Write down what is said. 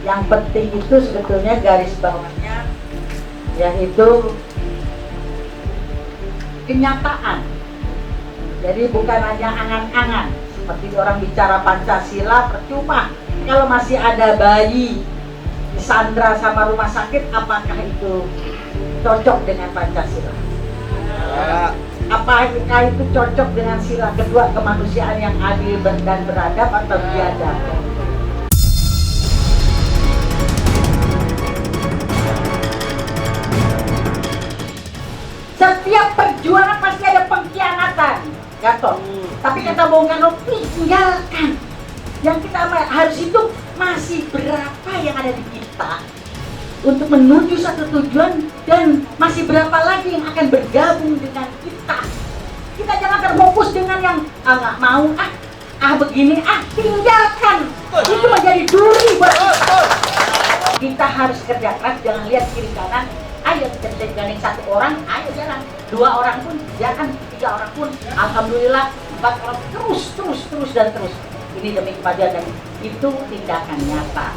Yang penting itu sebetulnya garis bawahnya yaitu kenyataan. Jadi bukan hanya angan-angan. Seperti orang bicara Pancasila percuma kalau masih ada bayi disandra sama rumah sakit, apakah itu cocok dengan Pancasila? Apakah itu cocok dengan sila kedua kemanusiaan yang adil dan beradab atau biadab? Setiap perjuangan pasti ada pengkhianatan, Gatot. Tapi kata Bung Karno, tinggalkan. Yang kita harus hidup masih berapa yang ada di kita untuk menuju satu tujuan, dan masih berapa lagi yang akan bergabung dengan kita. Kita jangan terfokus dengan yang nggak mau, begini, tinggalkan. Itu menjadi duri buat kita. Kita harus kerja keras, jangan lihat kiri kanan. Ayo kita bisa gandeng satu orang, ayo jalan. 2 orang pun jalan, 3 orang pun, alhamdulillah 4 orang, terus dan terus. Ini demi kemajuan, dan itu tindakan nyata.